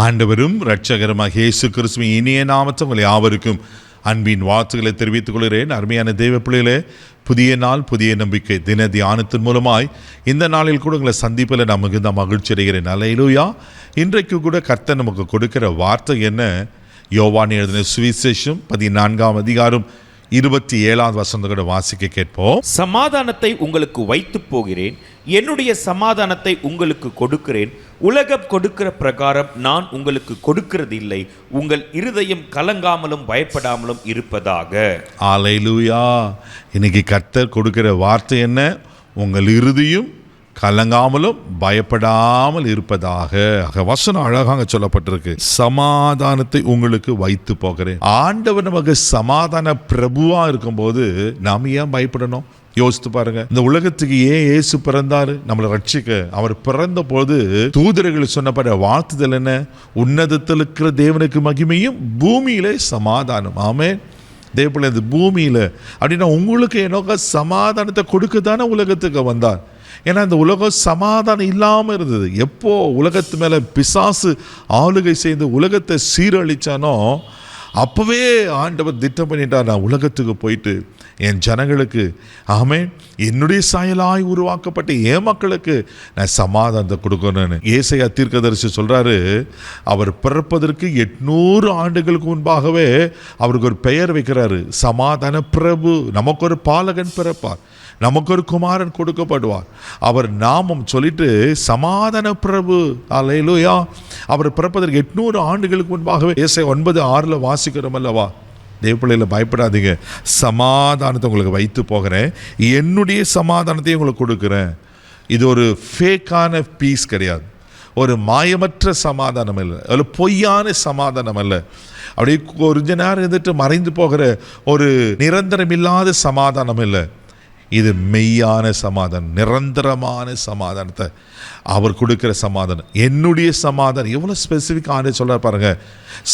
ஆண்டவரும் இரட்சகருமாக இயேசு கிறிஸ்துவின் இனிய நாமத்தில் உங்கள் யாவருக்கும் அன்பின் வாழ்த்துக்களை தெரிவித்துக் கொள்கிறேன். அருமையான தேவ பிள்ளைகளே, புதிய நாள் புதிய நம்பிக்கை தின தியானத்தின் மூலமாய் இந்த நாளில் கூட உங்களை சந்திப்பில் நான் மிகுந்த மகிழ்ச்சி அடைகிறேன். அல்லேலூயா. இன்றைக்கு கூட கர்த்தர் நமக்கு கொடுக்கிற வார்த்தை என்ன? யோவான் எழுதின சுவிசேஷம் 14ஆம் அதிகாரம் 27ஆவது வசனத்தை கூட வாசிக்க கேட்போம். சமாதானத்தை உங்களுக்கு வைத்து போகிறேன், என்னுடைய சமாதானத்தை உங்களுக்கு கொடுக்கிறேன். உலகம் கொடுக்கிற பிரகாரம் நான் உங்களுக்கு கொடுக்கிறது இல்லை. உங்கள் இருதயம் கலங்காமலும் பயப்படாமலும் இருப்பதாக. அல்லேலூயா. இன்னைக்கு கர்த்தர் கொடுக்கிற வார்த்தை என்ன? உங்கள் இருதயம் கலங்காமலும் பயப்படாமல் இருப்பதாக. வசனம் அழகாக சொல்லப்பட்டிருக்கு. சமாதானத்தை உங்களுக்கு வைத்து போகிறேன். ஆண்டவர் நமக்கு சமாதான பிரபுவா இருக்கும்போது நாம் ஏன் பயப்படணும்? யோசித்து பாருங்க. இந்த உலகத்துக்கு ஏன் இயேசு பிறந்தாரு? நம்மளை ரட்சிக்க. அவர் பிறந்த போது தூதர்கள் சொன்னப்பட வாழ்த்துதல் என்ன? உன்னதத்தில் இருக்கிற தேவனுக்கு மகிமையும் பூமியிலே சமாதானம். ஆமென். தேவப்பிள்ளை, இந்த பூமியில அப்படின்னா உங்களுக்கு என்னோக்க சமாதானத்தை கொடுக்க தானே உலகத்துக்கு வந்தார். ஏன்னா இந்த உலகம் சமாதானம் இல்லாமல் இருந்தது. எப்போ உலகத்து மேலே பிசாசு ஆளுகை செய்து உலகத்தை சீரழிச்சானோ அப்போவே ஆண்டவர் திட்டம் பண்ணிட்டார், நான் உலகத்துக்கு போயிட்டு என் ஜனங்களுக்கு ஆமென் என்னுடைய சாயலாய் உருவாக்கப்பட்ட என் மக்களுக்கு நான் சமாதானத்தை கொடுக்கணும்னு. ஏசாயா தீர்க்கதரிசி சொல்கிறாரு, அவர் பிறப்பதற்கு 800 ஆண்டுகளுக்கு முன்பாகவே அவருக்கு ஒரு பெயர் வைக்கிறாரு, சமாதான பிரபு. நமக்கு ஒரு பாலகன் பிறப்பார், நமக்கு ஒரு குமாரன் கொடுக்கப்படுவார், அவர் நாமம் சொல்லிட்டு சமாதான பிரபு. அல்லேலூயா. அவர் பிறப்பதற்கு 800 ஆண்டுகளுக்கு முன்பாகவே ஏசாயா 9:6 வாசிக்கிறோம் அல்லவா? தேவப்பிள்ளையில் பயப்படாதீங்க, சமாதானத்தை உங்களுக்கு வைத்து போகிறேன், என்னுடைய சமாதானத்தையும் உங்களுக்கு கொடுக்குறேன். இது ஒரு ஃபேக்கான பீஸ் கிடையாது, ஒரு மாயமற்ற சமாதானம் இல்லை, ஒரு பொய்யான சமாதானம் அல்ல. அப்படியே கொஞ்ச நேரம் இருந்துட்டு மறைந்து போகிற ஒரு நிரந்தரம் இல்லாத சமாதானம் இல்லை. இது மெய்யான சமாதானம், நிரந்தரமான சமாதானத்தை அவர் கொடுக்கிற சமாதானம். என்னுடைய சமாதானம் எவ்வளோ ஸ்பெசிஃபிக்காக சொல்ல பாருங்க.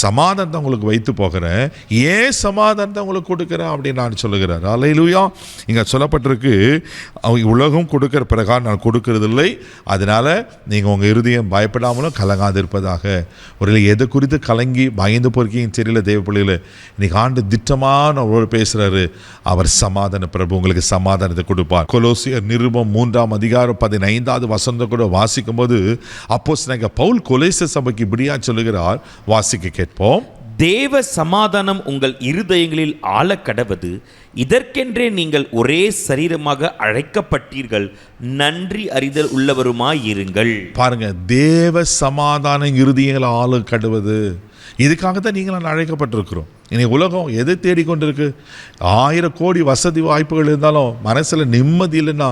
சமாதானத்தை உங்களுக்கு வைத்து போகிறேன், ஏன் சமாதானத்தை உங்களுக்கு கொடுக்குறேன் அப்படின்னு நான் சொல்லுகிறார். அல்லேலூயா. இங்கே சொல்லப்பட்டிருக்கு, உலகம் கொடுக்கிற பிரகாரம் நான் கொடுக்கறது இல்லை, அதனால நீங்கள் உங்கள் இருதயம் பயப்படாமலும் கலங்காது இருப்பதாக. ஒரு எதை குறித்து கலங்கி பயந்து போயிருக்கீங்கன்னு தெரியல தேவப்பிள்ளையில். இன்னைக்கு ஆண்டு திட்டமான ஒரு பேசுகிறாரு, அவர் சமாதான பிரபு, உங்களுக்கு சமாதானத்தை கொடுப்பார். கொலோசியர் நிருபம் 3ஆம் அதிகாரம் 15ஆவது வசனத்தை கூட வாசிக்கும் போது அப்போஸ்தலனாகிய பவுல் கொலோசை சபைக்கு இப்படியா சொல்லுகிறார். வாசிக்க கேட்போம். தேவ சமாதானம் உங்கள் இருதயங்களில் ஆழக்கடவது, இதற்கென்றே நீங்கள் ஒரே சரீரமாக அழைக்கப்பட்டீர்கள், நன்றி அறிதல் உள்ளவருமாயிருங்கள். பாருங்க, தேவ சமாதானம் இருதயங்களை ஆழக்கடவது, இதுக்காகத்தான் நீங்கள் அழைக்கப்பட்டிருக்கிறோம். இன்னைக்கு உலகம் எதை தேடிக்கொண்டிருக்கு? 1000 கோடி வசதி வாய்ப்புகள் இருந்தாலும் மனசில் நிம்மதி இல்லைன்னா,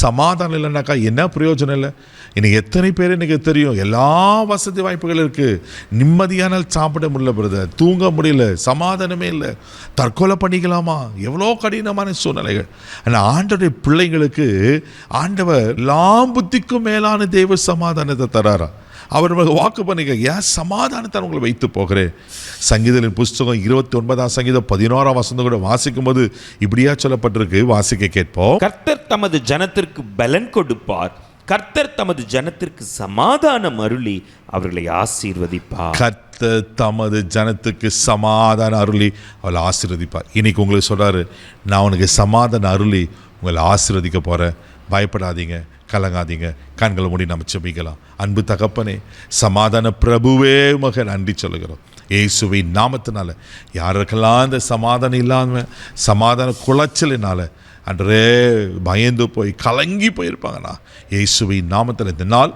சமாதானம் இல்லைன்னாக்கா என்ன பிரயோஜனம் இல்லை? இன்னைக்கு எத்தனை பேர் எனக்கு தெரியும், எல்லா வசதி வாய்ப்புகள் இருக்குது, நிம்மதியான சாப்பிட முடியல பிரதர், தூங்க முடியல, சமாதானமே இல்லை, தற்கொலை பண்ணிக்கலாமா, எவ்வளோ கடினமான சூழ்நிலைகள். ஆனால் ஆண்டவருடைய பிள்ளைங்களுக்கு ஆண்டவர் எல்லா புத்திக்கும் மேலான தேவ சமாதானத்தை தராரா. அவர் வாக்கு பண்ணிக்க, ஏன் சமாதானத்தை உங்களை வைத்து போகிறேன். சங்கீதத்தின் புஸ்தகம் 29ஆம் சங்கீதம் 11ஆம் வசனம் கூட வாசிக்கும் போது இப்படியா சொல்லப்பட்டிருக்கு. வாசிக்க கேட்போம். கர்த்தர் தமது ஜனத்திற்கு பலன் கொடுப்பார், கர்த்தர் தமது ஜனத்திற்கு சமாதானம் அருளி அவர்களை ஆசீர்வதிப்பார். கர்த்தர் தமது ஜனத்துக்கு சமாதானம் அருளி அவளை ஆசீர்வதிப்பார். இன்னைக்கு உங்களுக்கு சொல்றாரு, நான் உனக்கு சமாதானம் அருளி உங்களை ஆசீர்வதிக்க போறேன், பயப்படாதீங்க, கலங்காதீங்க. கண்களை மூடி நம்ம ஜெபிக்கலாம். அன்பு தகப்பனே, சமாதான பிரபுவே உமக்கு நன்றி சொல்லுகிறோம். இயேசுவின் நாமத்தினால யாருக்கெல்லாம் இந்த சமாதானம் இல்லாமல் சமாதான குலைச்சலினால அன்றே பயந்து போய் கலங்கி போயிருப்பாங்கண்ணா, இயேசுவின் நாமத்தில் இந்த நாள்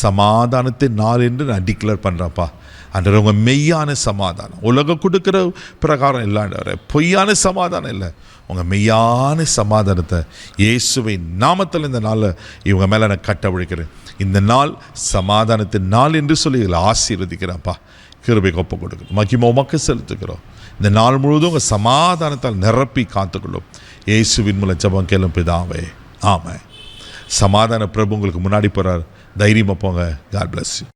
சமாதானத்தின் நாள் என்று நான் டிக்ளேர் பண்ணுறேன்ப்பா. அன்று உங்கள் மெய்யான சமாதானம், உலகம் கொடுக்குற பிரகாரம் இல்லாண்டவர பொய்யான சமாதானம் இல்லை, உங்கள் மெய்யான சமாதானத்தை இயேசுவின் நாமத்தில் இந்த நாளில் இவங்க மேலே நான் கட்டவிழ்க்கிறேன். இந்த நாள் சமாதானத்தின் நாள் என்று சொல்லி இதில் ஆசீர்வதிக்கிறேன்ப்பா. கிருபை ஒப்பு கொடுக்கணும், மகிமை உமக்கு செலுத்துக்கிறோம். இந்த நாள் முழுவதும் உங்கள் சமாதானத்தால் நிரப்பி காத்துக்கொள்ளும். இயேசுவின் மூலம் ஜெபம் கேளும் பிதாவே, ஆமென். சமாதான பிரபு உங்களுக்கு முன்னாடி போகிறார், தைரியமாக போங்க. God bless you.